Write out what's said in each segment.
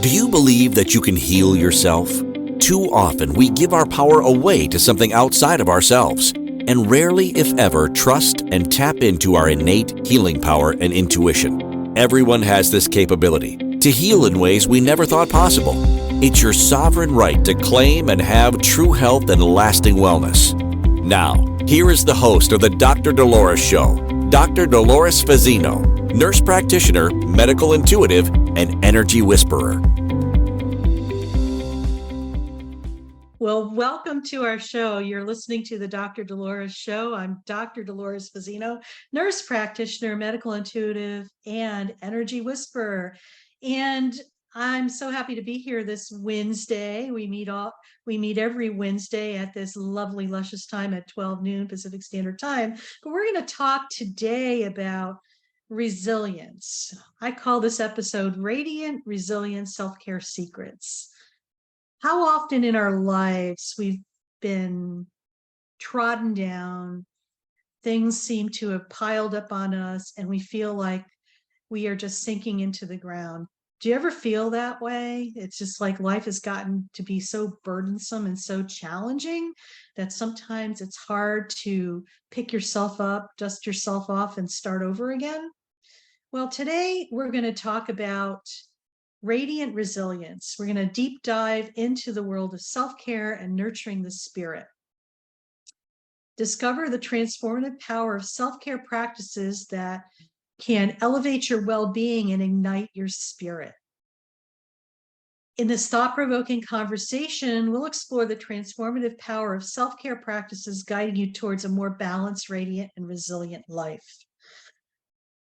Do you believe that you can heal yourself? Too often we give our power away to something outside of ourselves, and rarely, if ever, trust and tap into our innate healing power and intuition. Everyone has this capability to heal in ways we never thought possible. It's your sovereign right to claim and have true health and lasting wellness. Now, here is the host of the Dr. Dolores Show, Dr. Dolores Fazzino, nurse practitioner, medical intuitive, and energy whisperer. Well, welcome to our show. You're listening to the Dr. Dolores Show. I'm Dr. Dolores Fazzino, nurse practitioner, medical intuitive, and energy whisperer. And I'm so happy to be here this Wednesday. We meet every Wednesday at this lovely, luscious time at 12 noon Pacific Standard Time. But we're going to talk today about resilience. I call this episode Radiant Resilient Self-Care Secrets. How often in our lives we've been trodden down, things seem to have piled up on us, and we feel like we are just sinking into the ground. Do you ever feel that way? It's just like life has gotten to be so burdensome and so challenging that sometimes it's hard to pick yourself up, dust yourself off, and start over again. Well, today we're going to talk about radiant resilience. We're going to deep dive into the world of self-care and nurturing the spirit. Discover the transformative power of self-care practices that can elevate your well-being and ignite your spirit. In this thought-provoking conversation, we'll explore the transformative power of self-care practices guiding you towards a more balanced, radiant, and resilient life.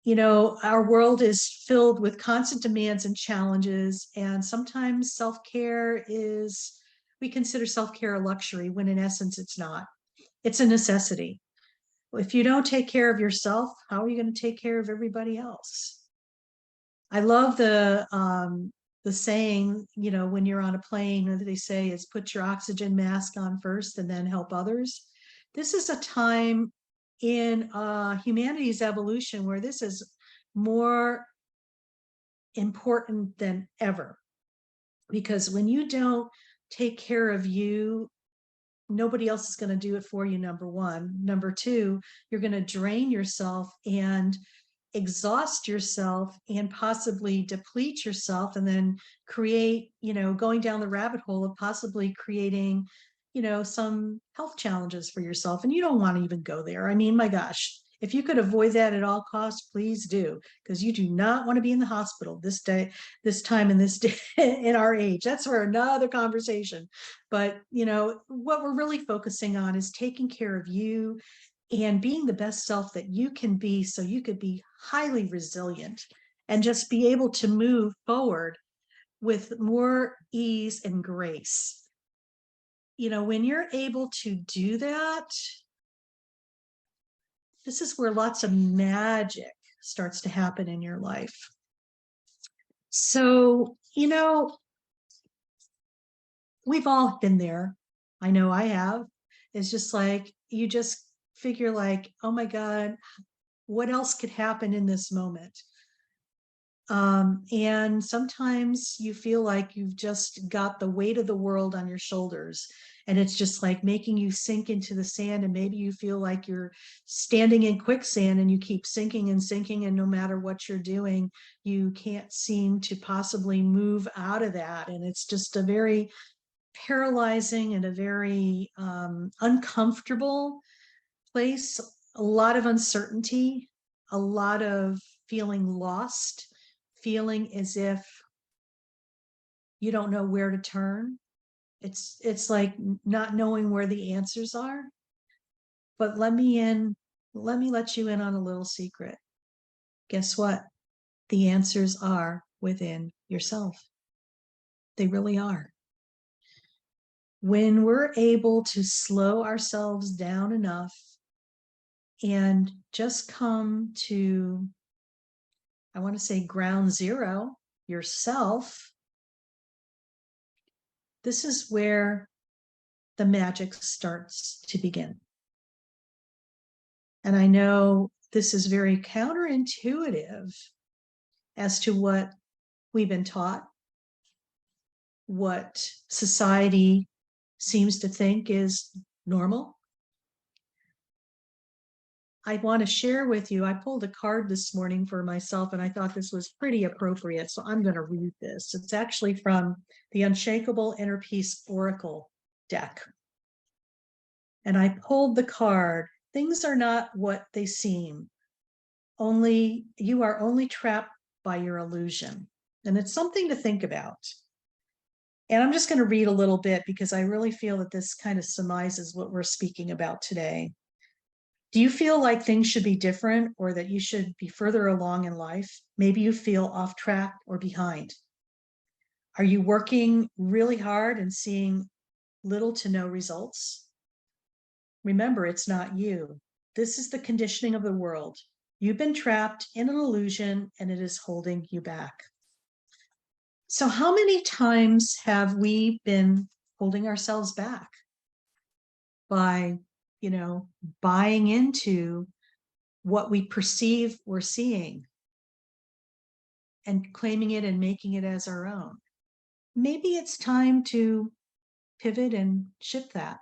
You know, our world is filled with constant demands and challenges, and sometimes we consider self-care a luxury when in essence it's not. It's a necessity. If you don't take care of yourself, how are you going to take care of everybody else? I love the saying, you know, when you're on a plane, they say is put your oxygen mask on first and then help others. This is a time in humanity's evolution where this is more important than ever, because when you don't take care of you, nobody else is going to do it for you. Number one. Number two, you're going to drain yourself and exhaust yourself and possibly deplete yourself, and then create, going down the rabbit hole of possibly creating some health challenges for yourself. And you don't want to even go there. I mean, my gosh, if you could avoid that at all costs, please do, because you do not want to be in the hospital this time in this day, in our age. That's for another conversation. But what we're really focusing on is taking care of you and being the best self that you can be, so you could be highly resilient and just be able to move forward with more ease and grace. When you're able to do that, this is where lots of magic starts to happen in your life. So, we've all been there. I know I have. It's just like, you just figure like, oh my God, what else could happen in this moment? And sometimes you feel like you've just got the weight of the world on your shoulders, and it's just like making you sink into the sand, and maybe you feel like you're standing in quicksand and you keep sinking and sinking, and no matter what you're doing, you can't seem to possibly move out of that. And it's just a very paralyzing and a very uncomfortable place, a lot of uncertainty, a lot of feeling lost, feeling as if you don't know where to turn. It's like not knowing where the answers are. But let me let you in on a little secret. Guess what? The answers are within yourself. They really are. When we're able to slow ourselves down enough and just come to, I want to say, ground zero, yourself, this is where the magic starts to begin. And I know this is very counterintuitive as to what we've been taught what society seems to think is normal. I want to share with you, I pulled a card this morning for myself and I thought this was pretty appropriate. So I'm going to read this. It's actually from the Unshakable Inner Peace Oracle deck. And I pulled the card, things are not what they seem. You are only trapped by your illusion. And it's something to think about. And I'm just going to read a little bit because I really feel that this kind of surmises what we're speaking about today. Do you feel like things should be different or that you should be further along in life? Maybe you feel off track or behind. Are you working really hard and seeing little to no results? Remember, it's not you. This is the conditioning of the world. You've been trapped in an illusion and it is holding you back. So how many times have we been holding ourselves back by, buying into what we perceive we're seeing and claiming it and making it as our own? Maybe it's time to pivot and shift that.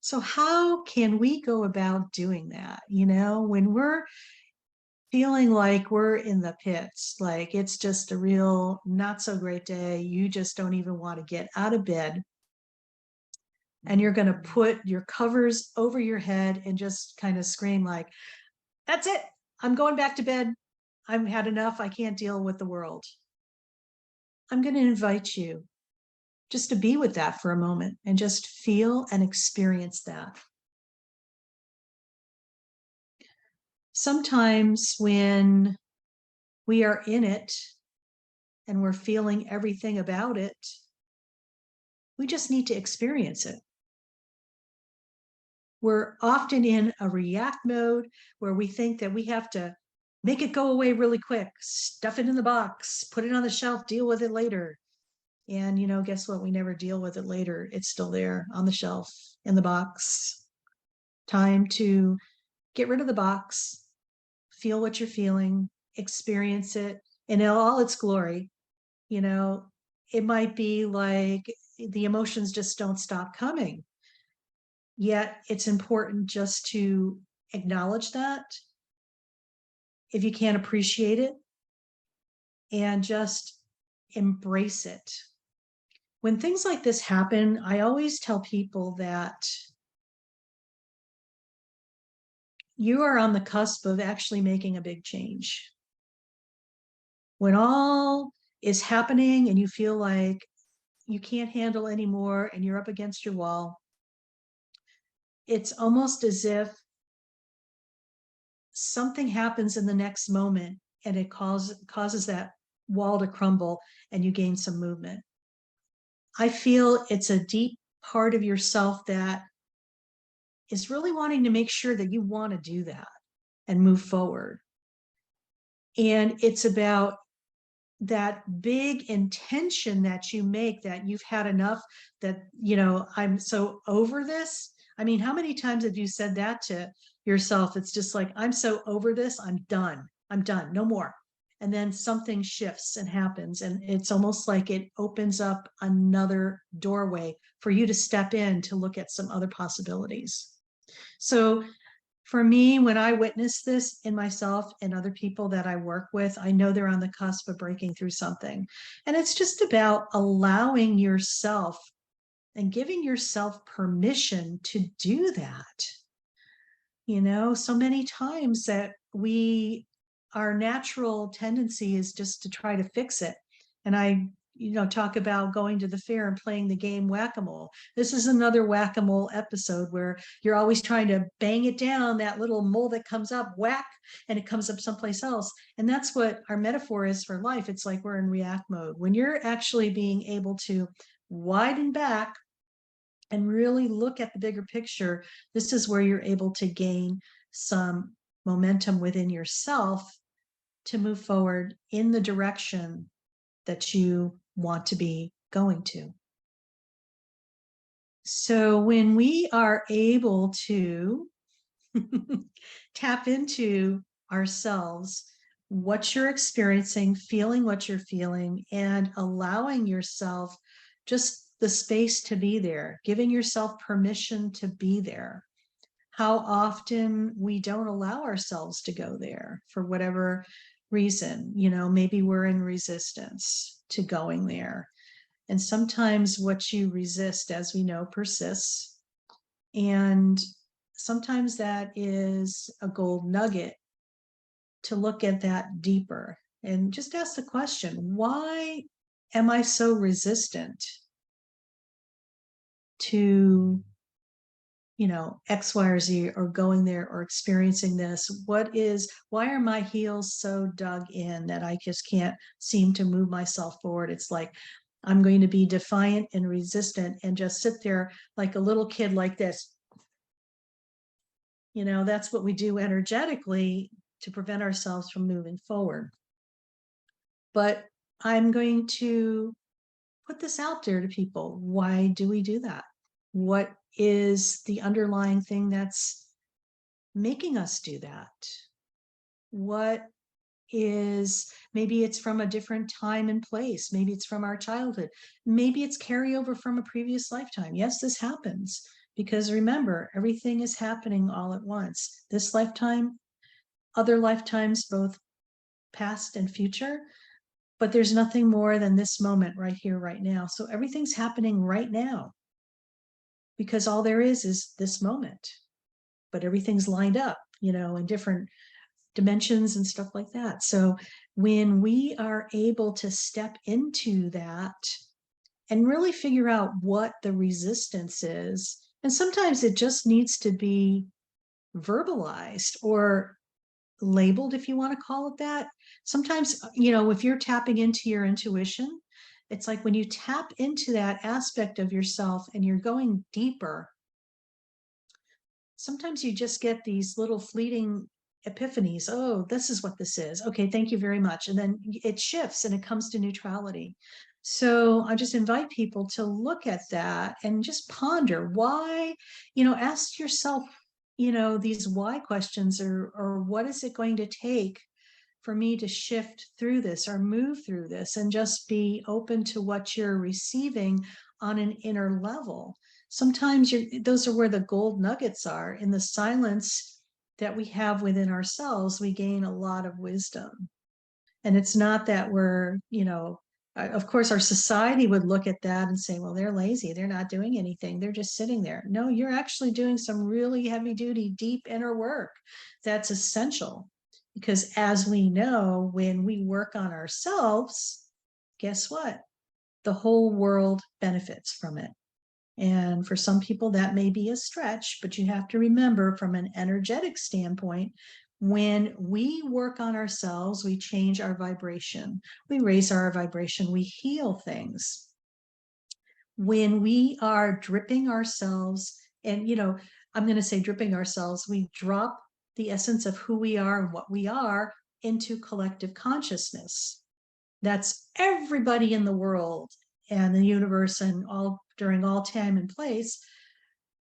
So how can we go about doing that? When we're feeling like we're in the pits, like it's just a real not so great day, you just don't even want to get out of bed, and you're going to put your covers over your head and just kind of scream like, that's it, I'm going back to bed, I've had enough, I can't deal with the world. I'm going to invite you just to be with that for a moment and just feel and experience that. Sometimes when we are in it and we're feeling everything about it, we just need to experience it. We're often in a react mode where we think that we have to make it go away really quick, stuff it in the box, put it on the shelf, deal with it later. And guess what? We never deal with it later. It's still there on the shelf, in the box. Time to get rid of the box, feel what you're feeling, experience it in all its glory. It might be like the emotions just don't stop coming. Yet it's important just to acknowledge that if you can't appreciate it, and just embrace it. When things like this happen, I always tell people that you are on the cusp of actually making a big change. When all is happening and you feel like you can't handle anymore and you're up against your wall, it's almost as if something happens in the next moment and it causes that wall to crumble and you gain some movement. I feel it's a deep part of yourself that is really wanting to make sure that you want to do that and move forward. And it's about that big intention that you make, that you've had enough, that, I'm so over this. I mean, how many times have you said that to yourself? It's just like, I'm so over this. I'm done. No more. And then something shifts and happens. And it's almost like it opens up another doorway for you to step in to look at some other possibilities. So for me, when I witness this in myself and other people that I work with, I know they're on the cusp of breaking through something. And it's just about allowing yourself and giving yourself permission to do that. So many times that our natural tendency is just to try to fix it. And I talk about going to the fair and playing the game whack-a-mole. This is another whack-a-mole episode where you're always trying to bang it down, that little mole that comes up, whack, and it comes up someplace else. And that's what our metaphor is for life. It's like we're in react mode. When you're actually being able to widen back and really look at the bigger picture, this is where you're able to gain some momentum within yourself to move forward in the direction that you want to be going to. So when we are able to tap into ourselves, what you're experiencing, feeling what you're feeling, and allowing yourself just the space to be there, giving yourself permission to be there. How often we don't allow ourselves to go there for whatever reason. Maybe we're in resistance to going there. And sometimes what you resist, as we know, persists. And sometimes that is a gold nugget to look at that deeper and just ask the question, why am I so resistant to, X, Y, or Z, or going there or experiencing this? Why are my heels so dug in that I just can't seem to move myself forward? It's like I'm going to be defiant and resistant and just sit there like a little kid like this. That's what we do energetically to prevent ourselves from moving forward. But I'm going to put this out there to people. Why do we do that? What is the underlying thing that's making us do that? What is, maybe it's from a different time and place. Maybe it's from our childhood. Maybe it's carryover from a previous lifetime. Yes, this happens because remember, everything is happening all at once. This lifetime, other lifetimes, both past and future, but there's nothing more than this moment right here, right now. So everything's happening right now because all there is this moment, but everything's lined up, in different dimensions and stuff like that. So when we are able to step into that and really figure out what the resistance is, and sometimes it just needs to be verbalized or labeled, if you want to call it that. Sometimes, if you're tapping into your intuition, it's like when you tap into that aspect of yourself and you're going deeper, sometimes you just get these little fleeting epiphanies. Oh, this is what this is. Okay, thank you very much. And then it shifts and it comes to neutrality. So I just invite people to look at that and just ponder why, ask yourself, these why questions, or what is it going to take for me to shift through this or move through this, and just be open to what you're receiving on an inner level. Sometimes those are where the gold nuggets are. In the silence that we have within ourselves, we gain a lot of wisdom. And it's not that we're, of course, our society would look at that and say, well, they're lazy. They're not doing anything. They're just sitting there. No, you're actually doing some really heavy duty, deep inner work that's essential. Because as we know, when we work on ourselves, guess what? The whole world benefits from it. And for some people, that may be a stretch, but you have to remember from an energetic standpoint, when we work on ourselves, we change our vibration, we raise our vibration, we heal things. When we are dripping ourselves, and I'm going to say dripping ourselves, we drop the essence of who we are and what we are into collective consciousness. That's everybody in the world and the universe and all during all time and place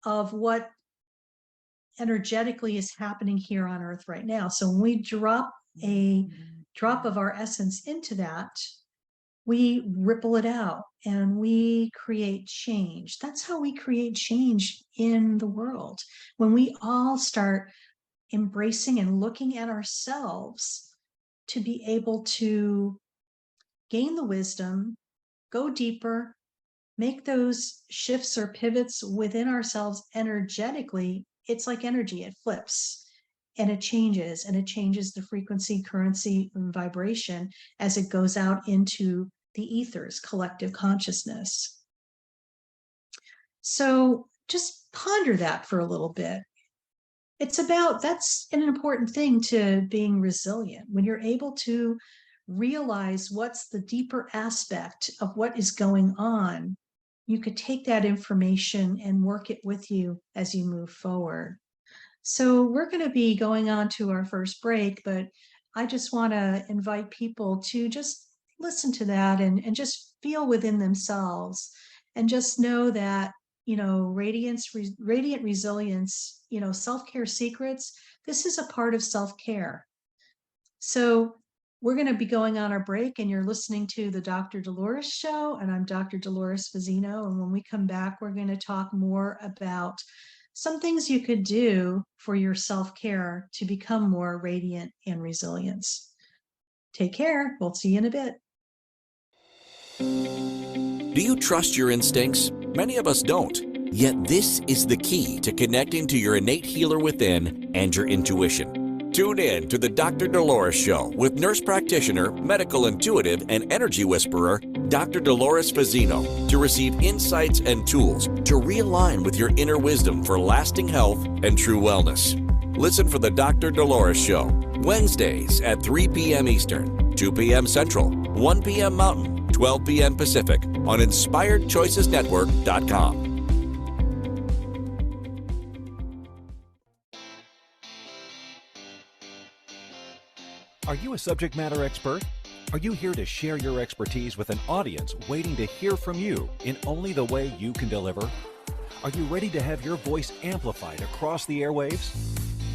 of what energetically is happening here on earth right now. So when we drop a drop of our essence into that, we ripple it out and we create change. That's how we create change in the world. When we all start embracing and looking at ourselves to be able to gain the wisdom, go deeper, make those shifts or pivots within ourselves energetically. It's like energy, it flips and it changes the frequency, currency, and vibration as it goes out into the ethers, collective consciousness. So just ponder that for a little bit. That's an important thing to being resilient. When you're able to realize what's the deeper aspect of what is going on, you could take that information and work it with you as you move forward. So we're going to be going on to our first break, but I just want to invite people to just listen to that and just feel within themselves and just know that, radiant resilience, self-care secrets, this is a part of self-care. So We're going to be going on our break, and you're listening to the Dr. Dolores Show, and I'm Dr. Dolores Fazzino. And when we come back, we're going to talk more about some things you could do for your self-care to become more radiant and resilient. Take care. We'll see you in a bit. Do you trust your instincts? Many of us don't. Yet this is the key to connecting to your innate healer within and your intuition. Tune in to the Dr. Dolores Show with nurse practitioner, medical intuitive, and energy whisperer, Dr. Dolores Fazzino, to receive insights and tools to realign with your inner wisdom for lasting health and true wellness. Listen for the Dr. Dolores Show, Wednesdays at 3 p.m. Eastern, 2 p.m. Central, 1 p.m. Mountain, 12 p.m. Pacific on InspiredChoicesNetwork.com. Are you a subject matter expert? Are you here to share your expertise with an audience waiting to hear from you in only the way you can deliver? Are you ready to have your voice amplified across the airwaves?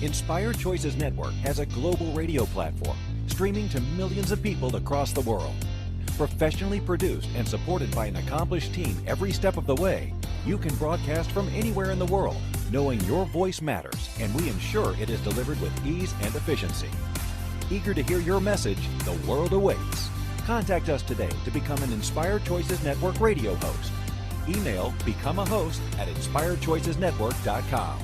Inspired Choices Network has a global radio platform streaming to millions of people across the world. Professionally produced and supported by an accomplished team every step of the way, you can broadcast from anywhere in the world, knowing your voice matters, and we ensure it is delivered with ease and efficiency. Eager to hear your message, the world awaits. Contact us today to become an Inspired Choices Network radio host. Email become a host at inspiredchoicesnetwork.com.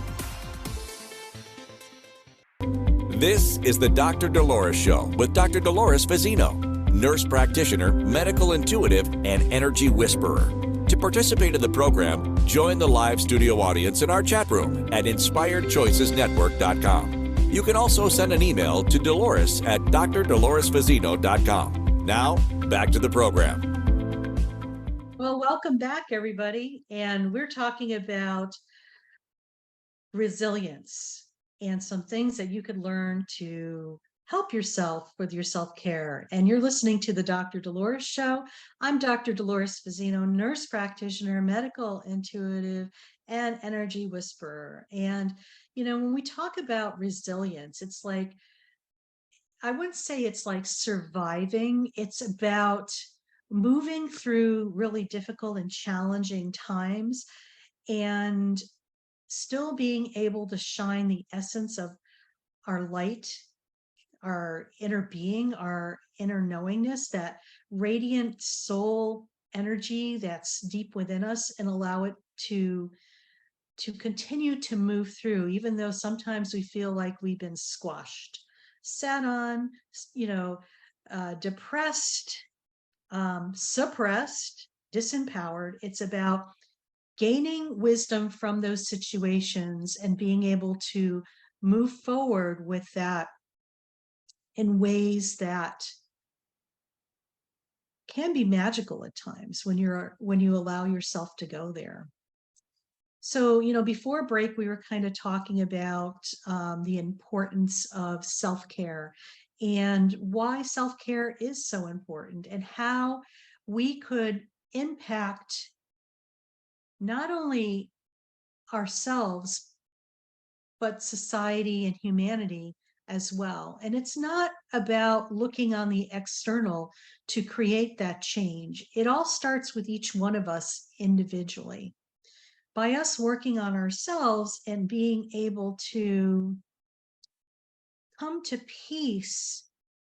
This is the Dr. Dolores Show with Dr. Dolores Fazzino, nurse practitioner, medical intuitive, and energy whisperer. To participate in the program, join the live studio audience in our chat room at inspiredchoicesnetwork.com. You can also send an email to Dolores at drdoloresfazzino.com. Now, back to the program. Well, welcome back, everybody. And we're talking about resilience and some things that you could learn to help yourself with your self-care. And you're listening to the Dr. Dolores Show. I'm Dr. Dolores Fazzino, nurse practitioner, medical intuitive, and energy whisperer. And, when we talk about resilience, it's like, I wouldn't say it's like surviving. It's about moving through really difficult and challenging times and still being able to shine the essence of our light, our inner being, our inner knowingness, that radiant soul energy that's deep within us, and allow it to continue to move through, even though sometimes we feel like we've been squashed, sat on, depressed, suppressed, disempowered. It's about gaining wisdom from those situations and being able to move forward with that in ways that can be magical at times when you allow yourself to go there. So, before break, we were kind of talking about the importance of self-care and why self-care is so important, and how we could impact not only ourselves, but society and humanity as well. And it's not about looking on the external to create that change. It all starts with each one of us individually. By us working on ourselves and being able to come to peace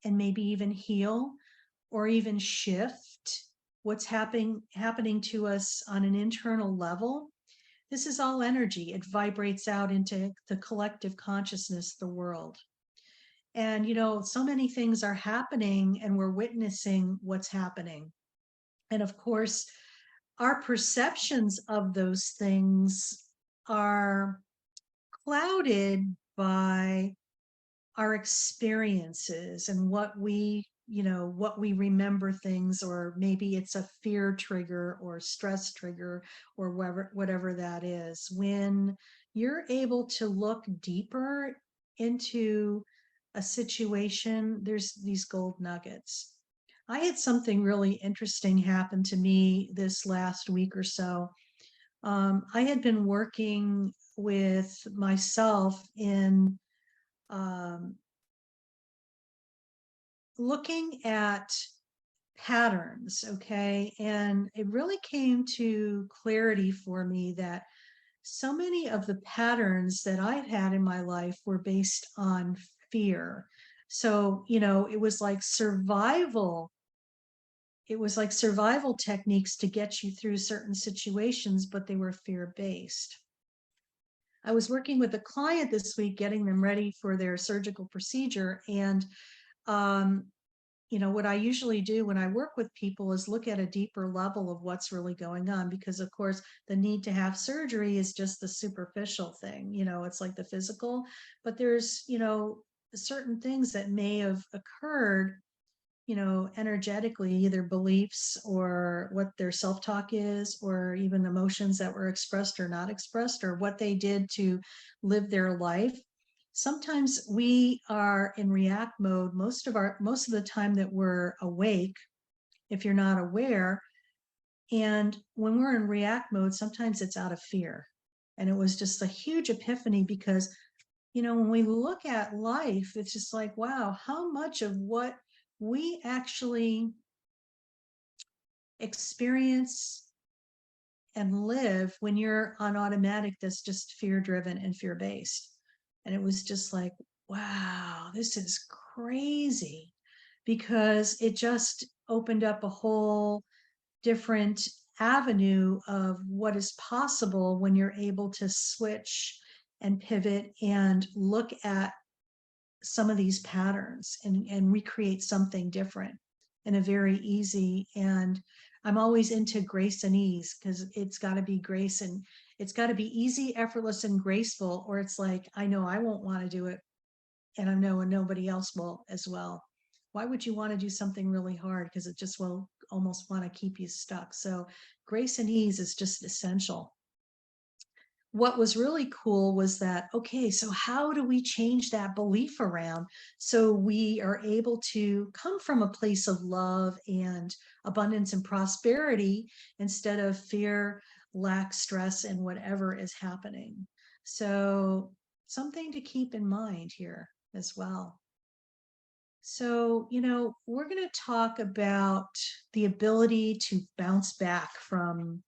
and maybe even heal or even shift what's happening to us on an internal level. This is all energy. It vibrates out into the collective consciousness, the world. And, so many things are happening and we're witnessing what's happening. And of course, our perceptions of those things are clouded by our experiences and what we remember things, or maybe it's a fear trigger or stress trigger or whatever that is. When you're able to look deeper into a situation, there's these gold nuggets. I had something really interesting happen to me this last week or so. I had been working with myself in looking at patterns, okay? And it really came to clarity for me that so many of the patterns that I've had in my life were based on fear. So, it was like survival. It was like survival techniques to get you through certain situations, but they were fear based. I was working with a client this week, getting them ready for their surgical procedure. And, what I usually do when I work with people is look at a deeper level of what's really going on, because of course the need to have surgery is just the superficial thing, it's like the physical, but there's, certain things that may have occurred, energetically, either beliefs or what their self-talk is, or even emotions that were expressed or not expressed, or what they did to live their life. Sometimes we are in react mode most of the time that we're awake, if you're not aware. And when we're in react mode, sometimes it's out of fear. And it was just a huge epiphany, because when we look at life, it's just like, wow, how much of what we actually experience and live when you're on automatic, that's just fear driven and fear based. And it was just like, wow, this is crazy, because it just opened up a whole different avenue of what is possible when you're able to switch and pivot and look at some of these patterns and recreate something different in a very easy. And I'm always into grace and ease, because it's got to be grace, and it's got to be easy, effortless, and graceful, or it's like, I know I won't want to do it, and I know nobody else will as well. Why would you want to do something really hard? Because it just will almost want to keep you stuck. So grace and ease is just essential. What was really cool was that, okay, so how do we change that belief around so we are able to come from a place of love and abundance and prosperity, instead of fear, lack, stress, and whatever is happening? So something to keep in mind here as well. So, we're going to talk about the ability to bounce back from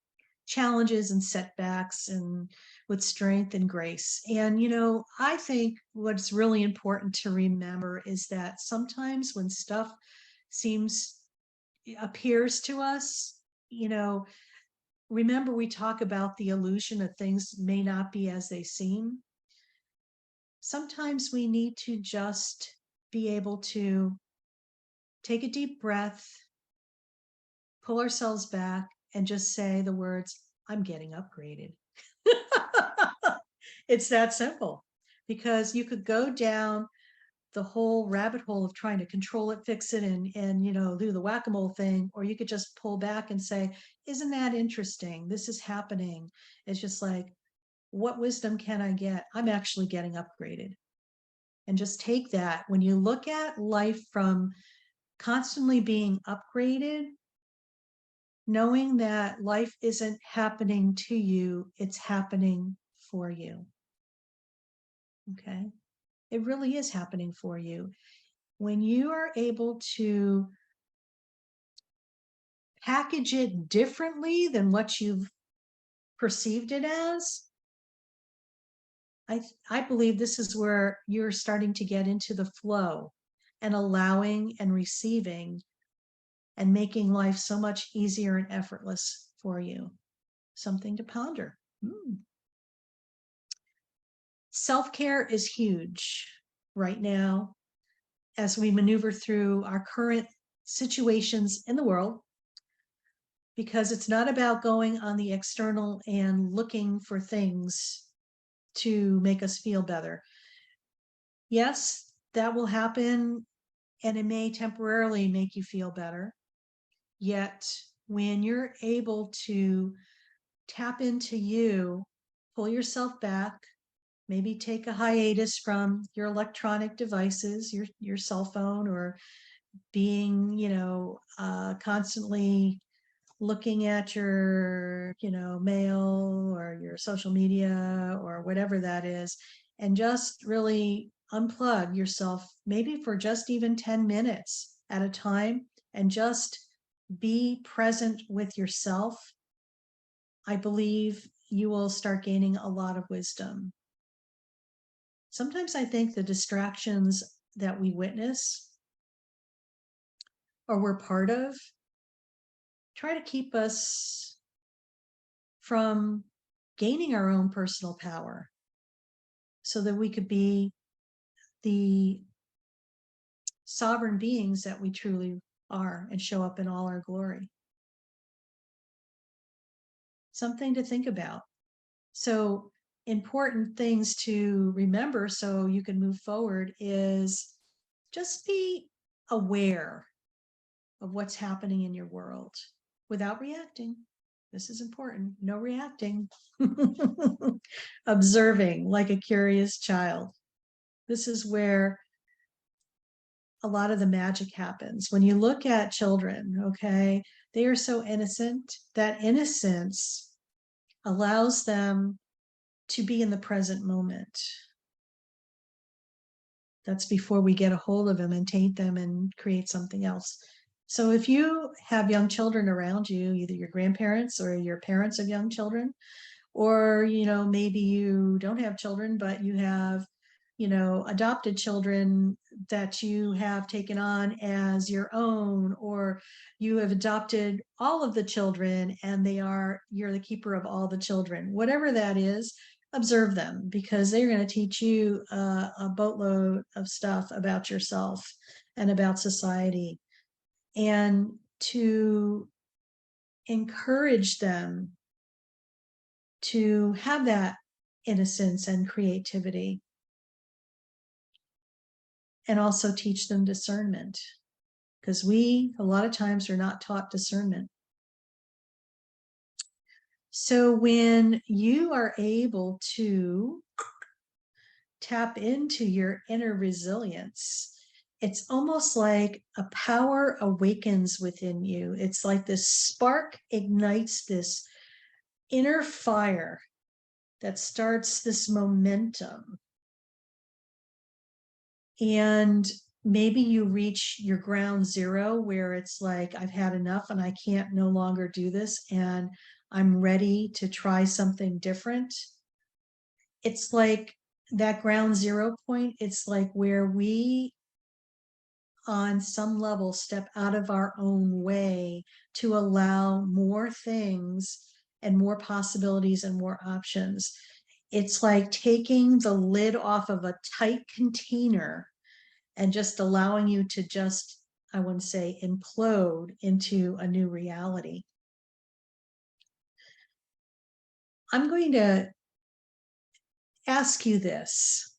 challenges and setbacks, and with strength and grace. And, I think what's really important to remember is that sometimes when stuff appears to us, remember we talk about the illusion of things may not be as they seem. Sometimes we need to just be able to take a deep breath, pull ourselves back, and just say the words, I'm getting upgraded. It's that simple, because you could go down the whole rabbit hole of trying to control it, fix it, and do the whack-a-mole thing, or you could just pull back and say, isn't that interesting? This is happening. It's just like, what wisdom can I get? I'm actually getting upgraded. And just take that. When you look at life from constantly being upgraded, knowing that life isn't happening to you, it's happening for you. Okay? It really is happening for you. When you are able to package it differently than what you've perceived it as, I believe this is where you're starting to get into the flow and allowing and receiving and making life so much easier and effortless for you. Something to ponder. Self-care is huge right now as we maneuver through our current situations in the world, because it's not about going on the external and looking for things to make us feel better. Yes, that will happen, and it may temporarily make you feel better. Yet, when you're able to tap into you, pull yourself back, maybe take a hiatus from your electronic devices, your cell phone, or being, constantly looking at your, mail or your social media or whatever that is, and just really unplug yourself, maybe for just even 10 minutes, at a time and just be present with yourself, I believe you will start gaining a lot of wisdom. Sometimes I think the distractions that we witness or we're part of try to keep us from gaining our own personal power so that we could be the sovereign beings that we truly are and show up in all our glory. Something to think about. So, important things to remember so you can move forward is just be aware of what's happening in your world without reacting. This is important. No reacting. Observing like a curious child. This is where a lot of the magic happens. When you look at children, okay, they are so innocent. That innocence allows them to be in the present moment. That's before we get a hold of them and taint them and create something else. So if you have young children around you, either your grandparents or your parents of young children, or, maybe you don't have children, but you have, adopted children that you have taken on as your own, or you have adopted all of the children and you're the keeper of all the children, whatever that is, observe them because they're going to teach you a boatload of stuff about yourself and about society, and to encourage them to have that innocence and creativity, and also teach them discernment, because we a lot of times are not taught discernment. So when you are able to tap into your inner resilience, it's almost like a power awakens within you. It's like this spark ignites this inner fire that starts this momentum. And maybe you reach your ground zero where it's like, I've had enough and I can't no longer do this and I'm ready to try something different. It's like that ground zero point. It's like where we, on some level, step out of our own way to allow more things and more possibilities and more options. It's like taking the lid off of a tight container and just allowing you to just, I wouldn't say implode into a new reality. I'm going to ask you this.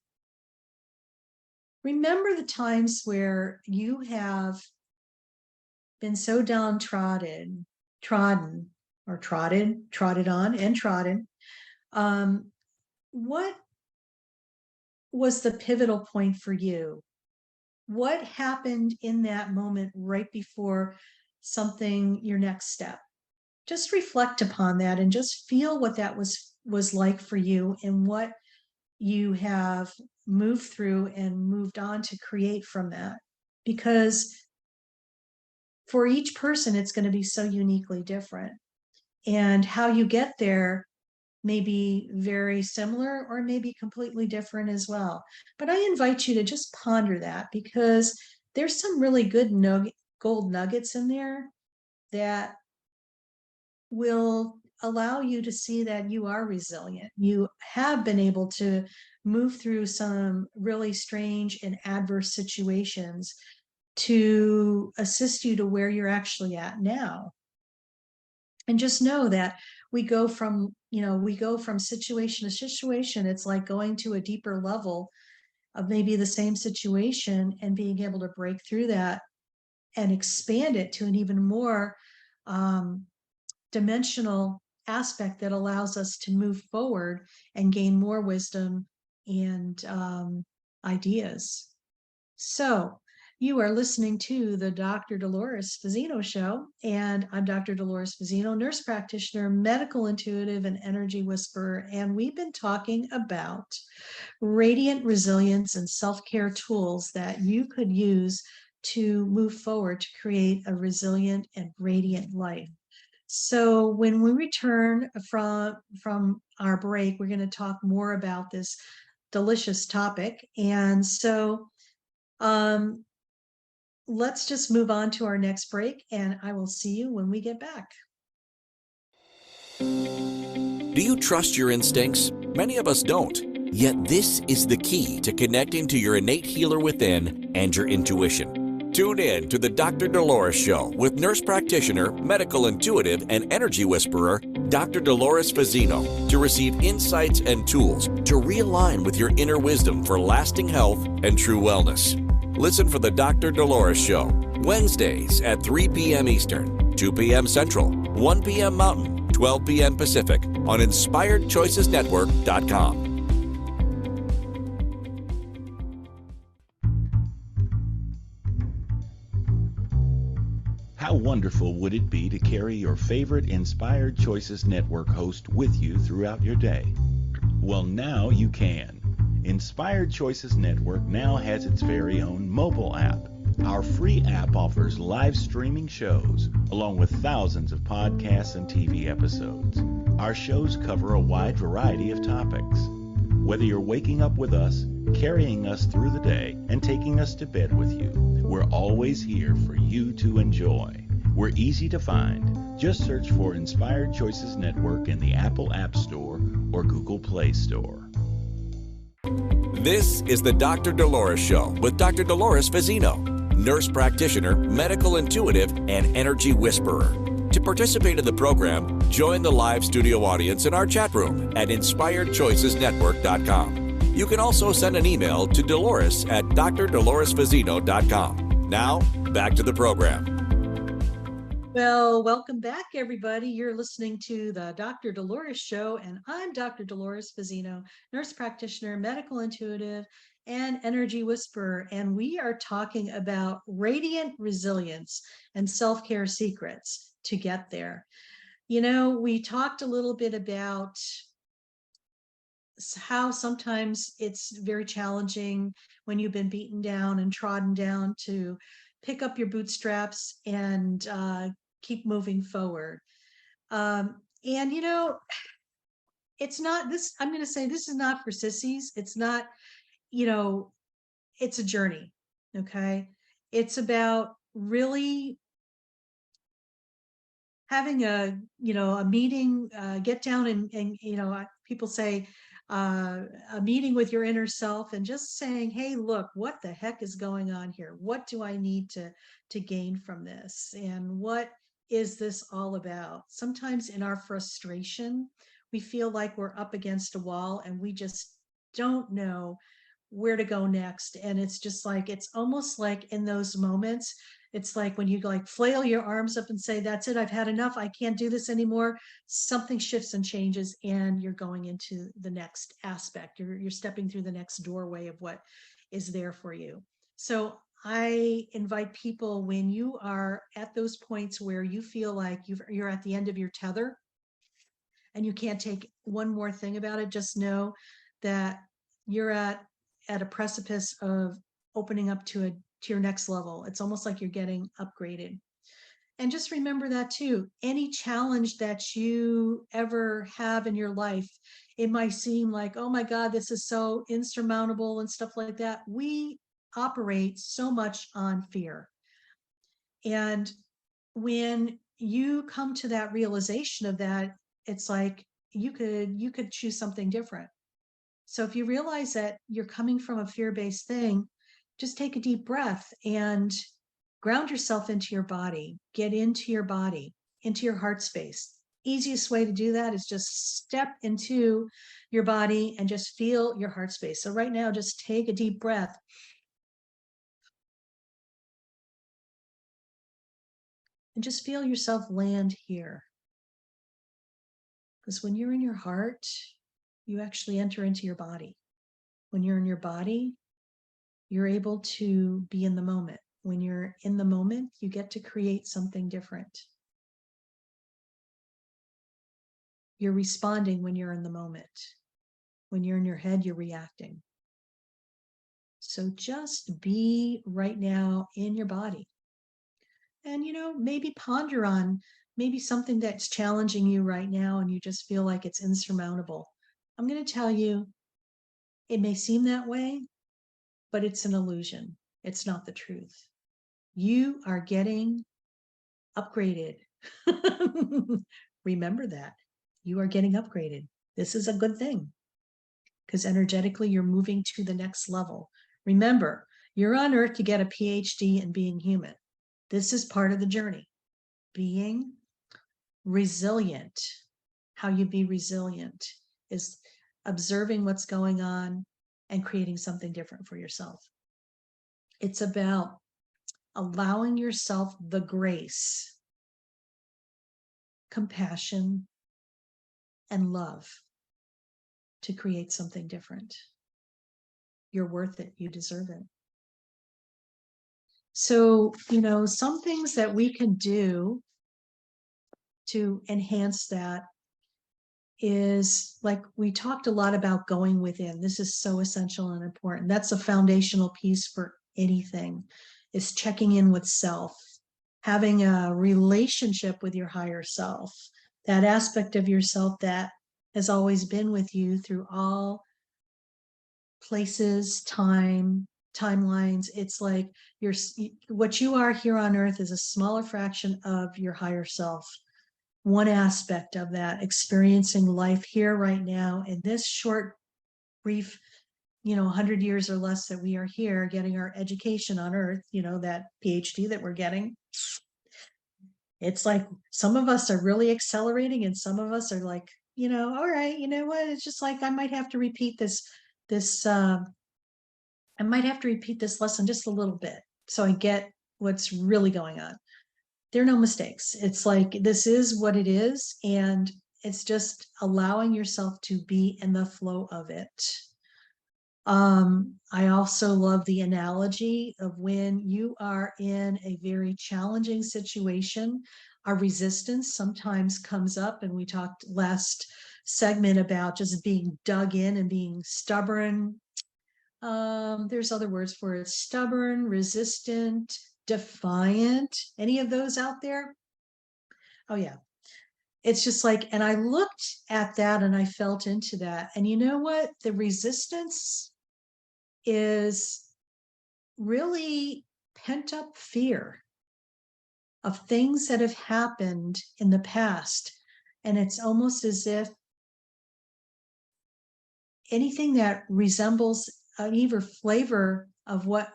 Remember the times where you have been so downtrodden, trodden on and trodden. What was the pivotal point for you? What happened in that moment right before your next step? Just reflect upon that and just feel what that was like for you and what you have moved through and moved on to create from that. Because for each person, it's going to be so uniquely different. And how you get there may be very similar or maybe completely different as well. But I invite you to just ponder that, because there's some really good gold nuggets in there that will allow you to see that you are resilient. You have been able to move through some really strange and adverse situations to assist you to where you're actually at now. And just know that we go from situation to situation. It's like going to a deeper level of maybe the same situation and being able to break through that and expand it to an even more dimensional aspect that allows us to move forward and gain more wisdom and ideas. So you are listening to the Dr. Dolores Fazzino Show, and I'm Dr. Dolores Fazzino, nurse practitioner, medical intuitive, and energy whisperer. And we've been talking about radiant resilience and self-care tools that you could use to move forward to create a resilient and radiant life. So when we return from our break, we're going to talk more about this delicious topic. And so let's just move on to our next break, and I will see you when we get back. Do you trust your instincts? Many of us don't. Yet this is the key to connecting to your innate healer within and your intuition. Tune in to the Dr. Dolores Show with nurse practitioner, medical intuitive, and energy whisperer, Dr. Dolores Fazzino, to receive insights and tools to realign with your inner wisdom for lasting health and true wellness. Listen for the Dr. Dolores Show, Wednesdays at 3 p.m. Eastern, 2 p.m. Central, 1 p.m. Mountain, 12 p.m. Pacific on InspiredChoicesNetwork.com. How wonderful would it be to carry your favorite Inspired Choices Network host with you throughout your day? Well, now you can. Inspired Choices Network now has its very own mobile app. Our free app offers live streaming shows, along with thousands of podcasts and TV episodes. Our shows cover a wide variety of topics. Whether you're waking up with us, carrying us through the day, and taking us to bed with you, we're always here for you to enjoy. We're easy to find. Just search for Inspired Choices Network in the Apple App Store or Google Play Store. This is the Dr. Dolores Show with Dr. Dolores Fazzino, nurse practitioner, medical intuitive, and energy whisperer. To participate in the program, join the live studio audience in our chat room at InspiredChoicesNetwork.com. You can also send an email to Dolores at drdoloresfazzino.com. Now, back to the program. Well, welcome back, everybody. You're listening to the Dr. Dolores Show, and I'm Dr. Dolores Fazzino, nurse practitioner, medical intuitive, and energy whisperer. And we are talking about radiant resilience and self-care secrets to get there. You know, we talked a little bit about how sometimes it's very challenging when you've been beaten down and trodden down to pick up your bootstraps and keep moving forward. And, you know, it's not this, I'm going to say this is not for sissies. It's not, you know, it's a journey. Okay. It's about really having a, you know, a meeting, get down and, you know, people say, a meeting with your inner self and just saying, hey, look, what the heck is going on here? What do I need to gain from this? And what is this all about? Sometimes in our frustration, we feel like we're up against a wall and we just don't know where to go next. And it's just like, it's almost like in those moments, it's like when you like flail your arms up and say, that's it, I've had enough, I can't do this anymore. Something shifts and changes and you're going into the next aspect. You're stepping through the next doorway of what is there for you. So I invite people, when you are at those points where you feel like you're at the end of your tether and you can't take one more thing about it, just know that you're at a precipice of opening up to your next level. It's almost like you're getting upgraded. And just remember that too. Any challenge that you ever have in your life, it might seem like, oh my God, this is so insurmountable and stuff like that. We operate so much on fear. And when you come to that realization of that, it's like you could choose something different. So if you realize that you're coming from a fear-based thing, just take a deep breath and ground yourself into your body. Get into your body, into your heart space. Easiest way to do that is just step into your body and just feel your heart space. So right now, just take a deep breath. And just feel yourself land here. Because when you're in your heart, you actually enter into your body. When you're in your body, you're able to be in the moment. When you're in the moment, you get to create something different. You're responding when you're in the moment. When you're in your head, you're reacting. So just be right now in your body. And, maybe ponder on maybe something that's challenging you right now and you just feel like it's insurmountable. I'm going to tell you, it may seem that way, but it's an illusion. It's not the truth. You are getting upgraded. Remember that. You are getting upgraded. This is a good thing because energetically you're moving to the next level. Remember, you're on earth to get a PhD in being human. This is part of the journey. Being resilient. How you be resilient is observing what's going on and creating something different for yourself. It's about allowing yourself the grace, compassion, and love to create something different. You're worth it. You deserve it. So, some things that we can do to enhance that is, like, we talked a lot about going within. This is so essential and important. That's a foundational piece for anything, is checking in with self, having a relationship with your higher self, that aspect of yourself that has always been with you through all places, timelines. It's like what you are here on earth is a smaller fraction of your higher self. One aspect of that, experiencing life here right now in this short, brief, 100 years or less that we are here getting our education on earth, that PhD that we're getting. It's like some of us are really accelerating and some of us are like, all right, you know what? It's just like, I might have to repeat this lesson just a little bit so I get what's really going on. There are no mistakes. It's like, this is what it is. And it's just allowing yourself to be in the flow of it. I also love the analogy of when you are in a very challenging situation, our resistance sometimes comes up. And we talked last segment about just being dug in and being stubborn. There's other words for it: stubborn, resistant, defiant. Any of those out there? Oh yeah. It's just like, and I looked at that and I felt into that. And you know what? The resistance is really pent up fear of things that have happened in the past. And it's almost as if anything that resembles an even flavor of what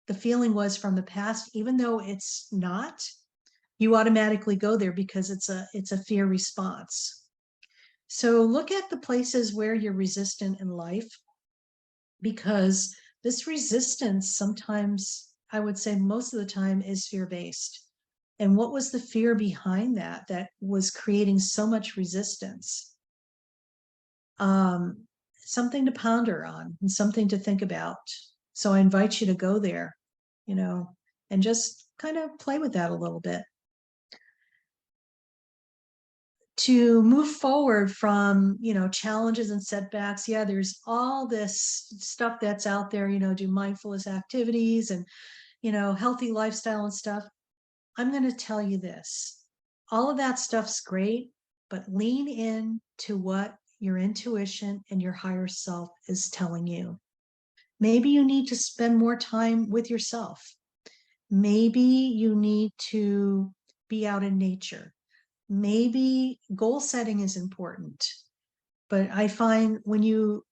the feeling was from the past, even though it's not, you automatically go there because it's a fear response. So look at the places where you're resistant in life, because this resistance sometimes, I would say most of the time, is fear-based. And what was the fear behind that was creating so much resistance? Something to ponder on and something to think about. So I invite you to go there, and just kind of play with that a little bit. To move forward from, challenges and setbacks. Yeah, there's all this stuff that's out there, do mindfulness activities and, healthy lifestyle and stuff. I'm going to tell you this. All of that stuff's great, but lean in to what your intuition and your higher self is telling you. Maybe you need to spend more time with yourself. Maybe you need to be out in nature. Maybe goal setting is important. But I find when you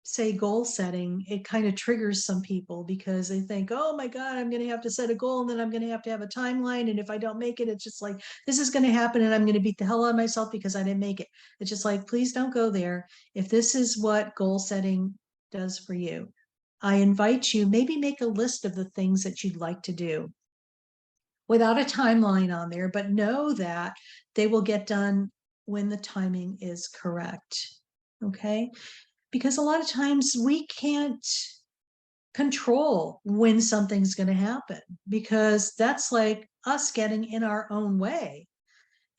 say goal setting, it kind of triggers some people because they think, oh my God, I'm going to have to set a goal and then I'm going to have a timeline. And if I don't make it, it's just like, this is going to happen and I'm going to beat the hell out of myself because I didn't make it. It's just like, please don't go there. If this is what goal setting does for you, I invite you, maybe make a list of the things that you'd like to do without a timeline on there, but know that they will get done when the timing is correct. Okay? Because a lot of times we can't control when something's going to happen, because that's like us getting in our own way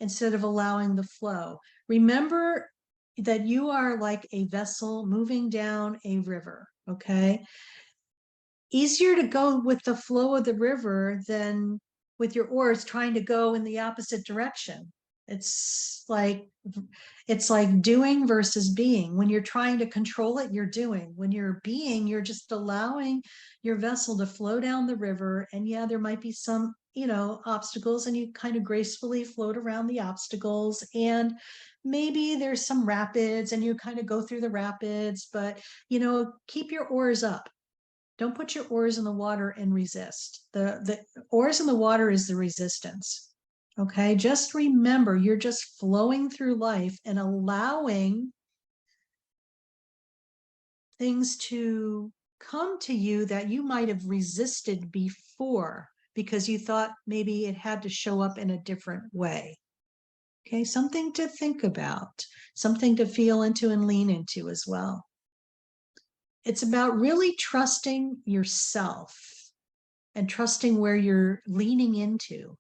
instead of allowing the flow. Remember, that you are like a vessel moving down a river, okay? Easier to go with the flow of the river than with your oars trying to go in the opposite direction. It's like doing versus being. When you're trying to control it, you're doing. When you're being, you're just allowing your vessel to flow down the river. And yeah, there might be some, obstacles, and you kind of gracefully float around the obstacles. And maybe there's some rapids and you kind of go through the rapids, but keep your oars up. Don't put your oars in the water and resist. The oars in the water is the resistance. Okay, just remember, you're just flowing through life and allowing things to come to you that you might have resisted before because you thought maybe it had to show up in a different way. Okay, something to think about, something to feel into and lean into as well. It's about really trusting yourself and trusting where you're leaning into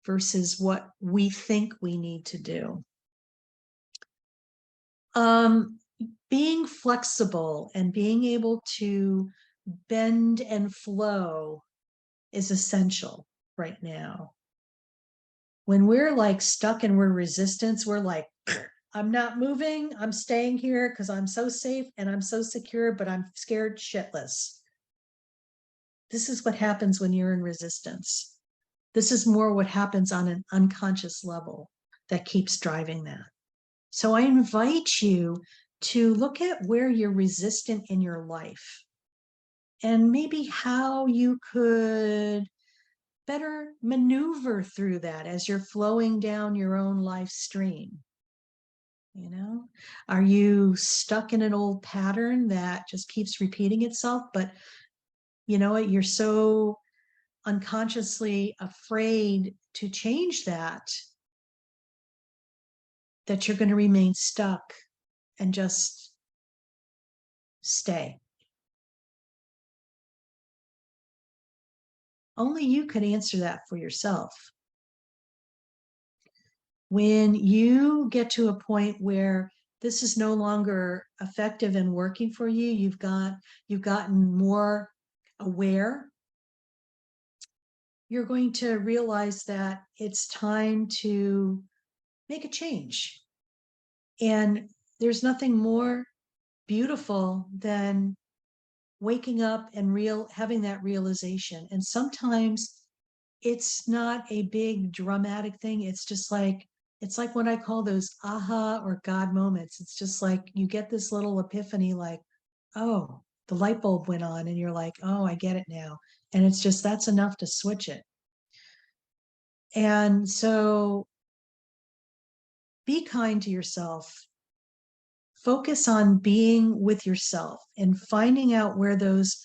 versus what we think we need to do. Being flexible and being able to bend and flow is essential right now. When we're like stuck and we're resistance, we're like, I'm not moving, I'm staying here because I'm so safe and I'm so secure, but I'm scared shitless. This is what happens when you're in resistance. This is more what happens on an unconscious level that keeps driving that. So I invite you to look at where you're resistant in your life and maybe how you could better maneuver through that as you're flowing down your own life stream. Are you stuck in an old pattern that just keeps repeating itself? But you know what? You're so unconsciously afraid to change that you're going to remain stuck and just stay. Only you could answer that for yourself. When you get to a point where this is no longer effective and working for you, you've gotten more aware, you're going to realize that it's time to make a change. And there's nothing more beautiful than waking up and having that realization. And sometimes it's not a big dramatic thing. It's like what I call those aha or God moments. It's just like you get this little epiphany, like, oh, the light bulb went on, and you're like, oh, I get it now. And it's just, that's enough to switch it. And so be kind to yourself. Focus on being with yourself and finding out where those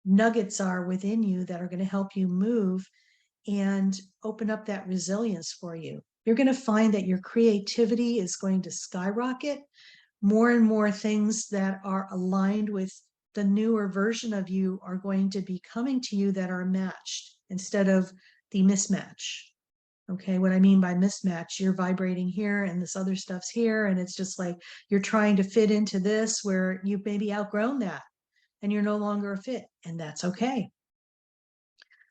nuggets are within you that are going to help you move and open up that resilience for you. You're going to find that your creativity is going to skyrocket. More and more things that are aligned with the newer version of you are going to be coming to you that are matched instead of the mismatch. Okay, what I mean by mismatch, you're vibrating here and this other stuff's here, and it's just like you're trying to fit into this where you've maybe outgrown that and you're no longer a fit, and that's okay.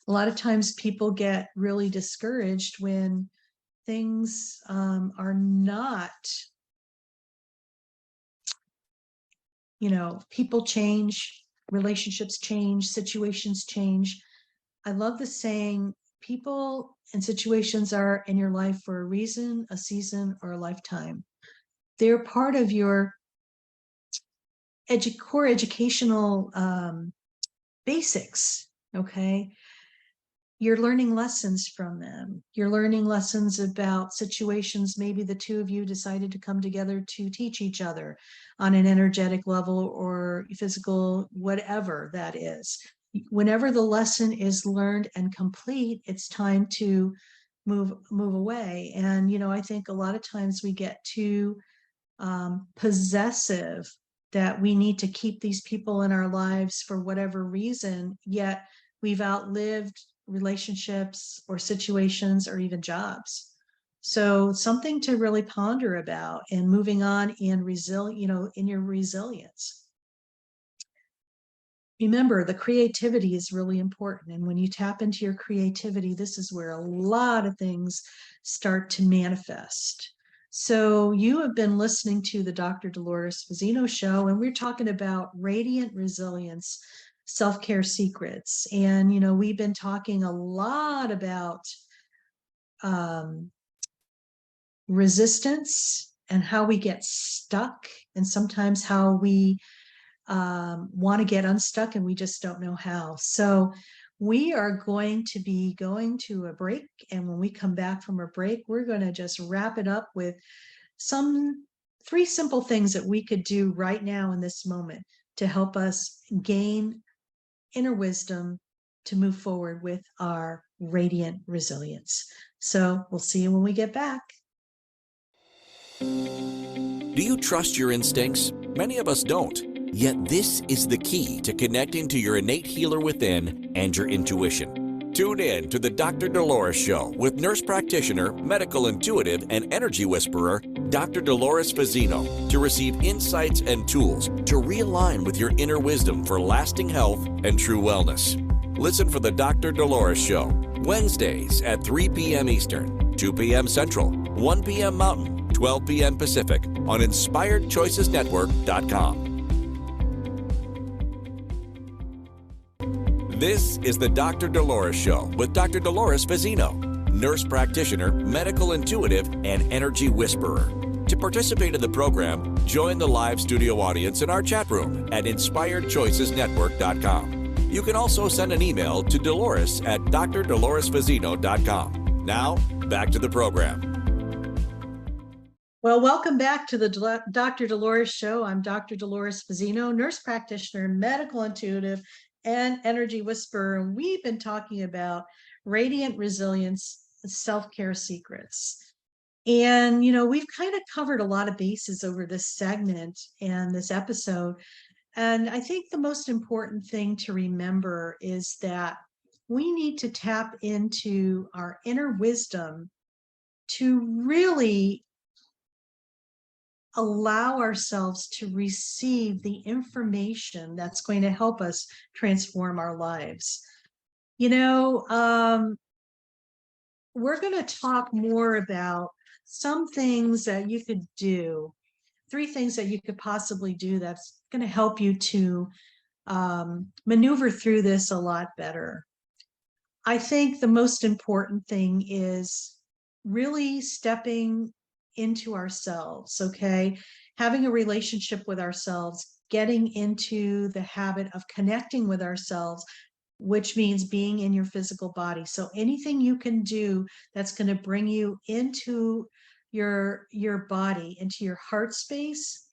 A lot of times people get really discouraged when things are not, people change, relationships change, situations change. I love the saying, people and situations are in your life for a reason, a season, or a lifetime. They're part of your core educational basics, okay? You're learning lessons from them. You're learning lessons about situations. Maybe the two of you decided to come together to teach each other on an energetic level or physical, whatever that is. Whenever the lesson is learned and complete, it's time to move away. And, I think a lot of times we get too possessive that we need to keep these people in our lives for whatever reason, yet we've outlived relationships or situations or even jobs. So something to really ponder about and moving on in in your resilience. Remember, the creativity is really important. And when you tap into your creativity, this is where a lot of things start to manifest. So you have been listening to the Dr. Dolores Fazzino show, and we're talking about radiant resilience, self-care secrets. And, we've been talking a lot about resistance and how we get stuck, and sometimes how we want to get unstuck and we just don't know how. So we are going to be going to a break. And when we come back from a break, we're going to just wrap it up with three simple things that we could do right now in this moment to help us gain inner wisdom to move forward with our radiant resilience. So we'll see you when we get back. Do you trust your instincts? Many of us don't. Yet this is the key to connecting to your innate healer within and your intuition. Tune in to the Dr. Dolores Show with nurse practitioner, medical intuitive, and energy whisperer, Dr. Dolores Fazzino, to receive insights and tools to realign with your inner wisdom for lasting health and true wellness. Listen for the Dr. Dolores Show, Wednesdays at 3 p.m. Eastern, 2 p.m. Central, 1 p.m. Mountain, 12 p.m. Pacific on InspiredChoicesNetwork.com. This is the Dr. Dolores Show with Dr. Dolores Fazzino, nurse practitioner, medical intuitive, and energy whisperer. To participate in the program, join the live studio audience in our chat room at InspiredChoicesNetwork.com. You can also send an email to Dolores at drdoloresfazzino.com. Now, back to the program. Well, welcome back to the Dr. Dolores Show. I'm Dr. Dolores Fazzino, nurse practitioner, medical intuitive, and energy whisperer. And we've been talking about radiant resilience, self-care secrets. And, we've kind of covered a lot of bases over this segment and this episode. And I think the most important thing to remember is that we need to tap into our inner wisdom to really allow ourselves to receive the information that's going to help us transform our lives. We're going to talk more about some things that you could do, 3 things that you could possibly do that's going to help you to maneuver through this a lot better. I think the most important thing is really stepping into ourselves, okay? Having a relationship with ourselves, getting into the habit of connecting with ourselves, which means being in your physical body. So anything you can do that's going to bring you into your body, into your heart space,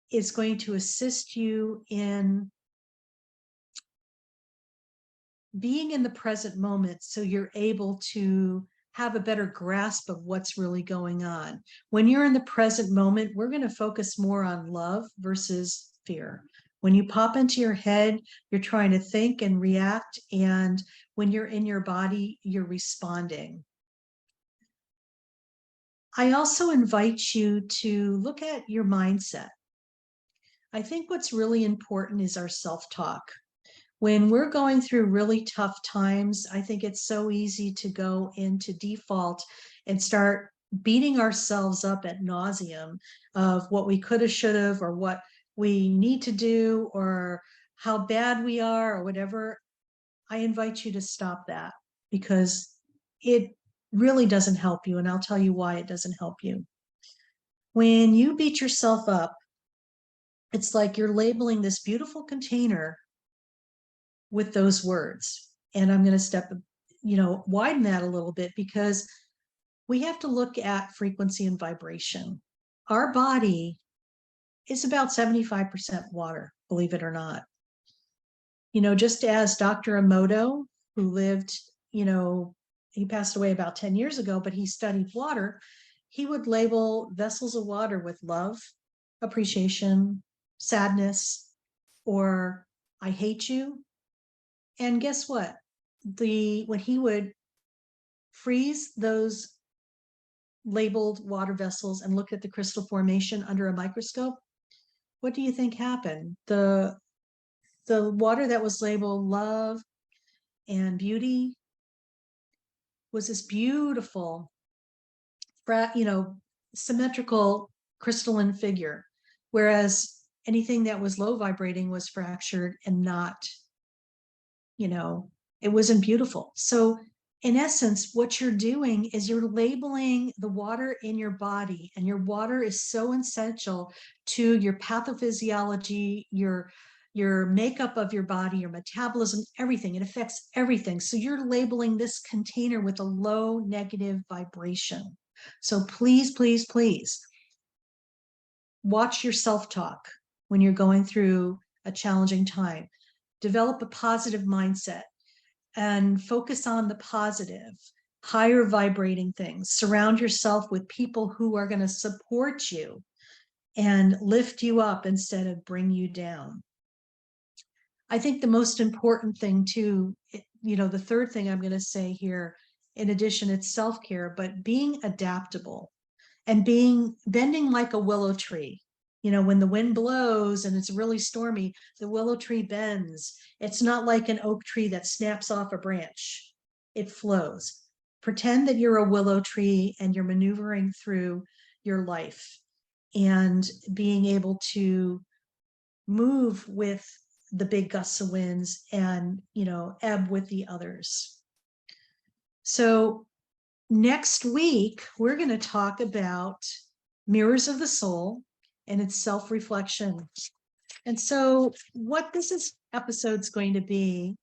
is going to assist you in being in the present moment, so you're able to have a better grasp of what's really going on. When you're in the present moment, we're going to focus more on love versus fear. When you pop into your head, you're trying to think and react. And when you're in your body, you're responding. I also invite you to look at your mindset. I think what's really important is our self-talk. When we're going through really tough times, I think it's so easy to go into default and start beating ourselves up ad nauseum of what we could have, should have, or what we need to do, or how bad we are, or whatever. I invite you to stop that, because it really doesn't help you. And I'll tell you why it doesn't help you. When you beat yourself up, it's like you're labeling this beautiful container with those words. And I'm going to widen that a little bit, because we have to look at frequency and vibration. Our body is about 75% water, believe it or not. Just as Dr. Emoto, who lived, he passed away about 10 years ago, but he studied water. He would label vessels of water with love, appreciation, sadness, or I hate you. And guess what? When he would freeze those labeled water vessels and look at the crystal formation under a microscope, what do you think happened? The water that was labeled love and beauty was this beautiful, symmetrical crystalline figure, whereas anything that was low vibrating was fractured and not, it wasn't beautiful. So in essence, what you're doing is you're labeling the water in your body, and your water is so essential to your pathophysiology, your makeup of your body, your metabolism, everything. It affects everything. So you're labeling this container with a low negative vibration. So please, please, please watch your self-talk when you're going through a challenging time. Develop a positive mindset and focus on the positive, higher vibrating things. Surround yourself with people who are going to support you and lift you up instead of bring you down. I think the most important thing too, the third thing I'm going to say here, in addition, it's self-care, but being adaptable and bending like a willow tree. When the wind blows and it's really stormy, the willow tree bends. It's not like an oak tree that snaps off a branch. It flows. Pretend that you're a willow tree and you're maneuvering through your life and being able to move with the big gusts of winds and, ebb with the others. So next week, we're going to talk about mirrors of the soul and its self-reflection. And so what episode's going to be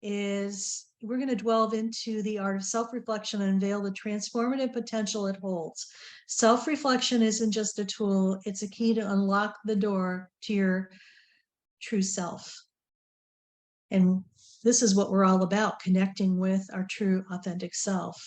is we're going to delve into the art of self-reflection and unveil the transformative potential it holds. Self-reflection isn't just a tool, it's a key to unlock the door to your true self. And this is what we're all about, connecting with our true, authentic self.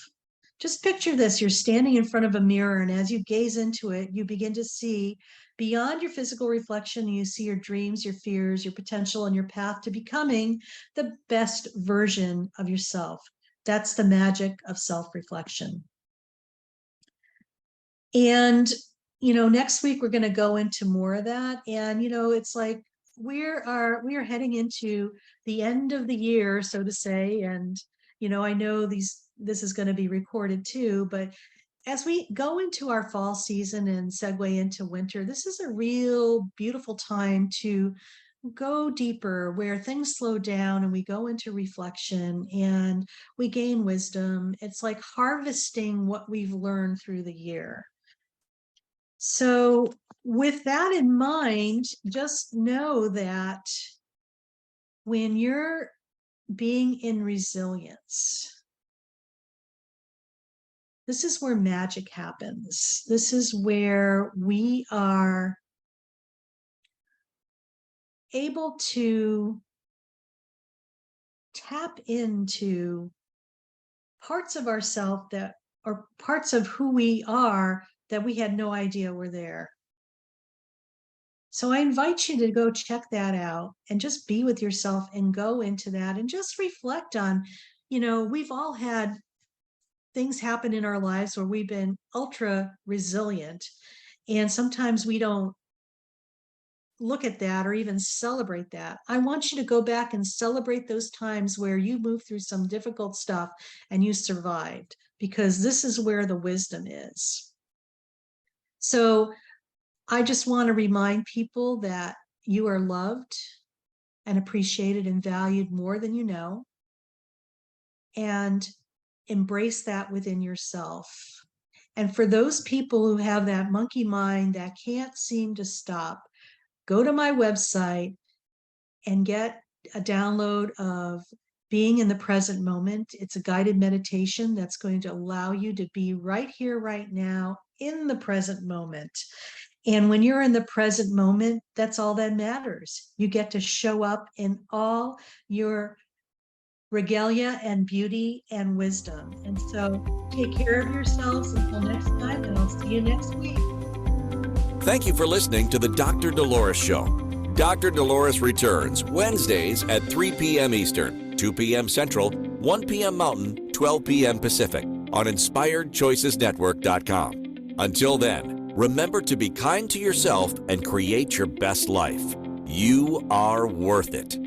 Just picture this, you're standing in front of a mirror, and as you gaze into it, you begin to see beyond your physical reflection. You see your dreams, your fears, your potential, and your path to becoming the best version of yourself. That's the magic of self-reflection. And, next week we're going to go into more of that. And, it's like we are heading into the end of the year, so to say. And, I know this is going to be recorded too, but as we go into our fall season and segue into winter, this is a real beautiful time to go deeper, where things slow down and we go into reflection and we gain wisdom. It's like harvesting what we've learned through the year. So with that in mind, just know that when you're being in resilience, this is where magic happens. This is where we are able to tap into parts of ourselves that are parts of who we are that we had no idea were there. So I invite you to go check that out and just be with yourself and go into that and just reflect on, we've all had things happen in our lives where we've been ultra resilient, and sometimes we don't look at that or even celebrate that. I want you to go back and celebrate those times where you moved through some difficult stuff and you survived, because this is where the wisdom is. So I just want to remind people that you are loved and appreciated and valued more than you know, and embrace that within yourself. And for those people who have that monkey mind that can't seem to stop, go to my website and get a download of Being in the Present Moment. It's a guided meditation that's going to allow you to be right here, right now, in the present moment. And when you're in the present moment, that's all that matters. You get to show up in all your regalia and beauty and wisdom. And so take care of yourselves until next time, and I'll see you next week. Thank you for listening to the Dr. Dolores Show. Dr. Dolores returns Wednesdays at 3 p.m. Eastern, 2 p.m. Central, 1 p.m. Mountain, 12 p.m. Pacific on inspiredchoicesnetwork.com. Until then, remember to be kind to yourself and create your best life. You are worth it.